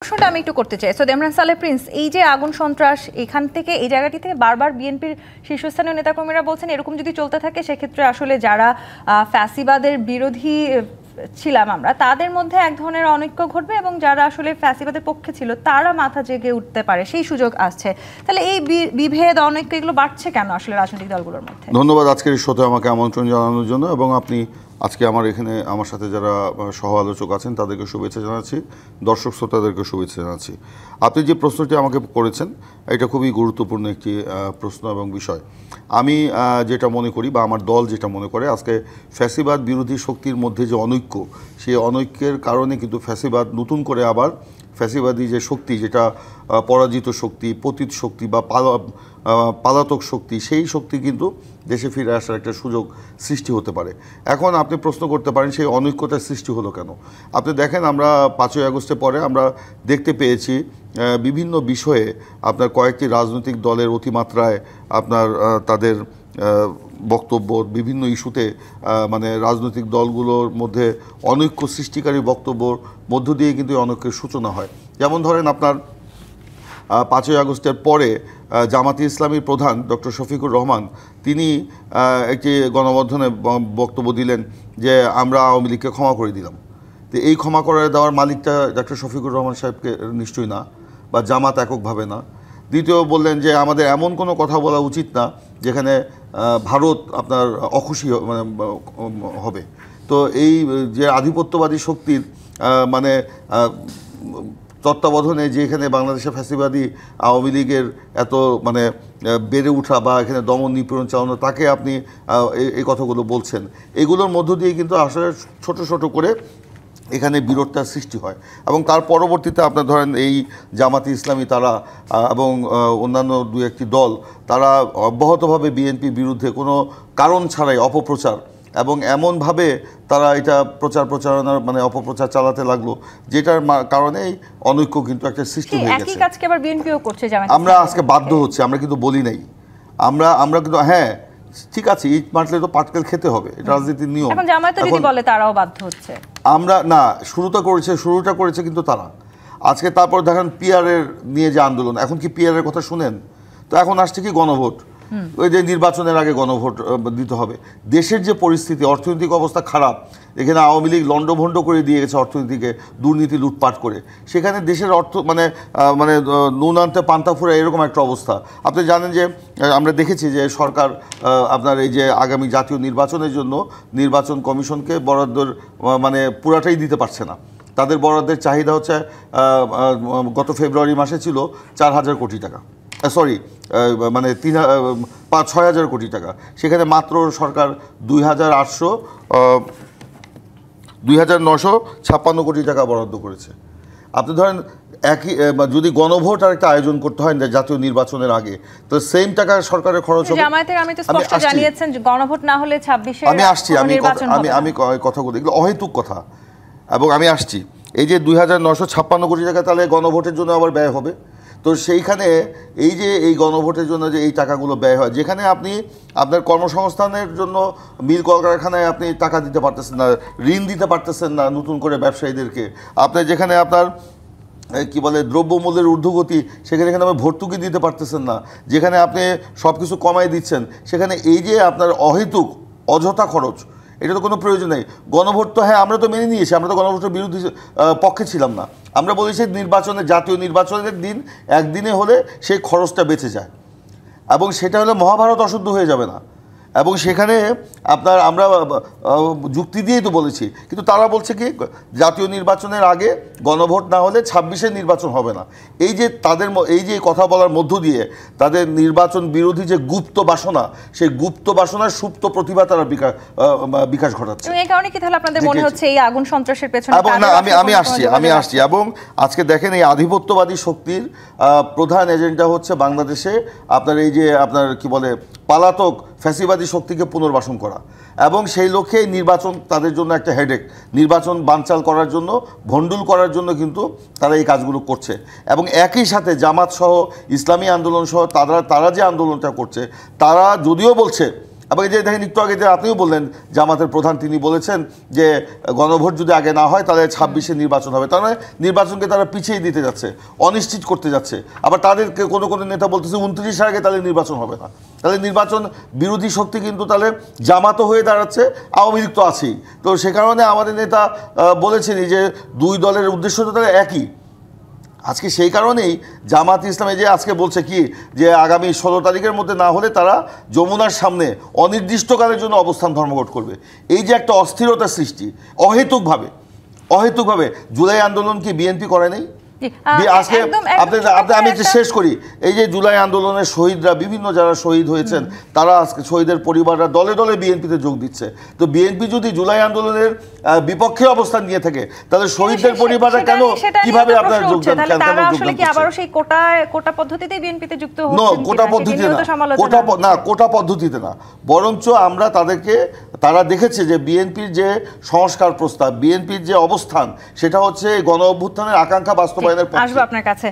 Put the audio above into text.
প্রশ্নটা আমি একটু করতে চাই। দেমরান সালেহ প্রিন্স, এই যে আগুন সন্ত্রাস, এখান থেকে এই জায়গাটি থেকে বারবার বিএনপির শীর্ষস্থানীয় নেতাকর্মীরা বলছেন এরকম যদি চলতে থাকে সেক্ষেত্রে আসলে যারা ফ্যাসিবাদের বিরোধী ছিলাম আমরা তাদের মধ্যে এক ধরনের অনৈক্য ঘটবে এবং যারা আসলে ফ্যাসিবাদের পক্ষে ছিল তারা মাথা জেগে উঠতে পারে, সেই সুযোগ আসছে। তাহলে এই বিভেদ অনৈক্য এগুলো বাড়ছে কেন আসলে রাজনৈতিক দলগুলোর মধ্যে? ধন্যবাদ আজকের এই শোতে আমাকে আমন্ত্রণ জানানোর জন্য, এবং আপনি আজকে আমার সাথে যারা সহ আলোচক আছেন তাদেরকে শুভেচ্ছা জানাচ্ছি, দর্শক শ্রোতাদেরকে শুভেচ্ছা জানাচ্ছি। আপনি যে প্রশ্নটি আমাকে করেছেন এটা খুবই গুরুত্বপূর্ণ একটি প্রশ্ন এবং বিষয়। আমি যেটা মনে করি বা আমার দল যেটা মনে করে, আজকে ফ্যাসিবাদ বিরোধী শক্তির মধ্যে যে অনৈক্য, সেই অনৈক্যের কারণে কিন্তু ফ্যাসিবাদ নতুন করে আবার ফ্যাসিবাদী যে শক্তি, যেটা পরাজিত শক্তি, পতিত শক্তি বা পালাতক শক্তি, সেই শক্তি কিন্তু দেশে ফিরে আসার একটা সুযোগ সৃষ্টি হতে পারে। এখন আপনি প্রশ্ন করতে পারেন সেই অনৈক্যতার সৃষ্টি হলো কেন। আপনি দেখেন, আমরা 5ই আগস্টের পরে আমরা দেখতে পেয়েছি বিভিন্ন বিষয়ে আপনার কয়েকটি রাজনৈতিক দলের অতিমাত্রায় আপনার তাদের বক্তব্য, বিভিন্ন ইস্যুতে মানে রাজনৈতিক দলগুলোর মধ্যে অনৈক্য সৃষ্টিকারী বক্তব্যর মধ্য দিয়ে কিন্তু অনৈক্যের সূচনা হয়। যেমন ধরেন, আপনার 5ই আগস্টের পরে জামাতে ইসলামীর প্রধান ডক্টর শফিকুর রহমান তিনি একটি গণমাধ্যমে বক্তব্য দিলেন যে আমরা আওয়ামী লীগকে ক্ষমা করে দিলাম। তো এই ক্ষমা করে দেওয়ার মালিকটা ডক্টর শফিকুর রহমান সাহেবকে নিশ্চয়ই না, বা জামাত এককভাবে না। দ্বিতীয় বললেন যে আমাদের এমন কোনো কথা বলা উচিত না যেখানে ভারত আপনার অখুশি মানে হবে। তো এই যে আধিপত্যবাদী শক্তির মানে তত্ত্বাবধানে যে এখানে বাংলাদেশে ফ্যাসিবাদী আওয়ামী লীগের এত মানে বেড়ে ওঠা বা এখানে দমন নিপীড়ন চালানো, তাকে আপনি এই কথাগুলো বলছেন, এগুলোর মধ্য দিয়ে কিন্তু আসলে ছোট ছোট করে এখানে বিরোধটার সৃষ্টি হয়। এবং তার পরবর্তীতে আপনার ধরেন এই জামাতে ইসলামী তারা এবং অন্যান্য দু একটি দল তারা অব্যাহতভাবে বিএনপি বিরুদ্ধে কোনো কারণ ছাড়াই অপপ্রচার এবং এমনভাবে তারা এটা প্রচারণার মানে অপপ্রচার চালাতে লাগলো, যেটার কারণেই অনৈক্য কিন্তু একটা সৃষ্টি হয়ে গেছে। আমরা আজকে বাধ্য হচ্ছে, আমরা কিন্তু বলি নাই, আমরা কিন্তু হ্যাঁ ঠিক আছে, ইট মারলে তো পাটকেল খেতে হবে, এটা রাজনীতির নিয়ম। এখন জামায়াত যদি বলে তারাও বাধ্য হচ্ছে, আমরা না, শুরুটা করেছে কিন্তু তারা। আজকে তারপর দেখেন পিআরের নিয়ে যে আন্দোলন, এখন কি পিআরের কথা শুনেন? তো এখন আসছে কি গণভোট, ওই যে নির্বাচনের আগে গণভোট দিতে হবে। দেশের যে পরিস্থিতি, অর্থনৈতিক অবস্থা খারাপ, এখানে আওয়ামী লীগ লণ্ডভণ্ড করে দিয়ে গেছে অর্থনীতিকে, দুর্নীতি লুটপাট করে, সেখানে দেশের অর্থ মানে মানে নুন আনতে পান্তা ফুরা এরকম একটা অবস্থা। আপনি জানেন যে আমরা দেখেছি যে সরকার আপনার এই যে আগামী জাতীয় নির্বাচনের জন্য নির্বাচন কমিশনকে বরাদ্দর মানে পুরাটাই দিতে পারছে না। তাদের বরাদ্দের চাহিদা হচ্ছে গত ফেব্রুয়ারি মাসে ছিল 4,000 কোটি টাকা, সরি মানে 6,000 কোটি টাকা, সেখানে মাত্র সরকার 2,956 কোটি টাকা বরাদ্দ করেছে। আপনি ধরেন একই যদি গণভোট আর একটা আয়োজন করতে হয় জাতীয় নির্বাচনের আগে, তো সেম টাকা সরকারের খরচ হবে। আমি আসছি, আমি কথাগুলো এগুলো অহেতুক কথা, এবং আমি আসছি। এই যে 2,956 কোটি টাকা তাহলে গণভোটের জন্য আবার ব্যয় হবে। তো সেইখানে এই যে এই গণভোটের জন্য যে এই টাকাগুলো ব্যয় হয়, যেখানে আপনি আপনার কর্মসংস্থানের জন্য মিল কলকারখানায় আপনি টাকা দিতে পারতেছেন না, ঋণ দিতে পারতেছেন না নতুন করে ব্যবসায়ীদেরকে, আপনার যেখানে আপনার কি বলে দ্রব্যমূল্যের ঊর্ধ্বগতি, সেখানে আপনি ভর্তুকি দিতে পারতেছেন না, যেখানে আপনি সব কিছু কমাই দিচ্ছেন, সেখানে এই যে আপনার অহেতুক অযথা খরচ, এটা তো কোনো প্রয়োজন নেই। গণভোট তো হ্যাঁ আমরা তো মেনে নিয়েছি, আমরা তো গণভোটের বিরুদ্ধে পক্ষে ছিলাম না। আমরা বলেছি জাতীয় নির্বাচনের দিন একদিনে হলে সেই খরচটা বেঁচে যায়, এবং সেটা হলে মহাভারত অশুদ্ধ হয়ে যাবে না। এবং সেখানে আপনার আমরা যুক্তি দিয়েই তো বলেছি, কিন্তু তারা বলছে কি জাতীয় নির্বাচনের আগে গণভোট না হলে 26-এর নির্বাচন হবে না। এই যে তাদের এই যে কথা বলার মধ্য দিয়ে তাদের নির্বাচন বিরোধী যে গুপ্ত বাসনা, সেই গুপ্ত বাসনার সুপ্ত প্রতিভা তারা বিকাশ ঘটাচ্ছে। এই কারণে কি তাহলে আপনাদের মনে হচ্ছে এই আগুন সন্ত্রাসের পেছনে? এবং না, আমি আসছি এবং আজকে দেখেন এই আধিপত্যবাদী শক্তির প্রধান এজেন্ডা হচ্ছে বাংলাদেশে আপনার এই যে আপনার কি বলে পালাতক ফ্যাসিবাদী শক্তিকে পুনর্বাসন করা, এবং সেই লক্ষ্যে নির্বাচন তাদের জন্য একটা হেডেক। নির্বাচন বানচাল করার জন্য, ভণ্ডুল করার জন্য কিন্তু তারা এই কাজগুলো করছে। এবং একই সাথে জামাত সহ ইসলামী আন্দোলন সহ তারা যে আন্দোলনটা করছে, তারা যদিও বলছে এবং এই যে দেখেন একটু আগে যে আপনিও বললেন জামাতের প্রধান তিনি বলেছেন যে গণভোট যদি আগে না হয় তাহলে 26-এ নির্বাচন হবে, তার মানে নির্বাচনকে তারা পিছিয়ে দিতে যাচ্ছে, অনিশ্চিত করতে যাচ্ছে। আবার তাদেরকে কোনো কোনো নেতা বলতেছে 29 আগে তাহলে নির্বাচন হবে না, তাহলে নির্বাচন বিরোধী শক্তি কিন্তু তাহলে জামাতও হয়ে দাঁড়াচ্ছে, আওয়ামী লীগ তো আছেই। তো সে কারণে আমাদের নেতা বলেছেনই যে দুই দলের উদ্দেশ্য তো তাহলে একই। আজকে সেই কারণেই জামাত ইসলামে যে আজকে বলছে কি যে আগামী 16 তারিখের মধ্যে না হলে তারা যমুনার সামনে অনির্দিষ্টকালের জন্য অবস্থান ধর্মঘট করবে। এই যে একটা অস্থিরতা সৃষ্টি অহেতুকভাবে জুলাই আন্দোলন কি বিএনপি করে নাই? আজকে আমি একটু শেষ করি, এই যে জুলাই আন্দোলনের শহীদরা, বিভিন্ন যারা শহীদ হয়েছেন তারা আজকে শহীদের পরিবাররা দলে দলে বিএনপিতে যোগ দিচ্ছে। তো বিএনপি যদি জুলাই আন্দোলনের বিপক্ষে অবস্থান নিয়ে থাকে তাহলে শহীদদের পরিবাররা কেন কিভাবে আপনারা যোগদান আবারও সেই কোটা পদ্ধতিতে বিএনপিতে যুক্ত হচ্ছেন? কোটা পদ্ধতিতে না, কোটা পদ্ধতিতে না, বরঞ্চ আমরা তারা দেখেছে যে বিএনপির যে সংস্কার প্রস্তাব, বিএনপির যে অবস্থান, সেটা হচ্ছে গণ অভ্যুত্থানের আকাঙ্ক্ষা বাস্তবায়নের পক্ষে। আসবো আপনার কাছে।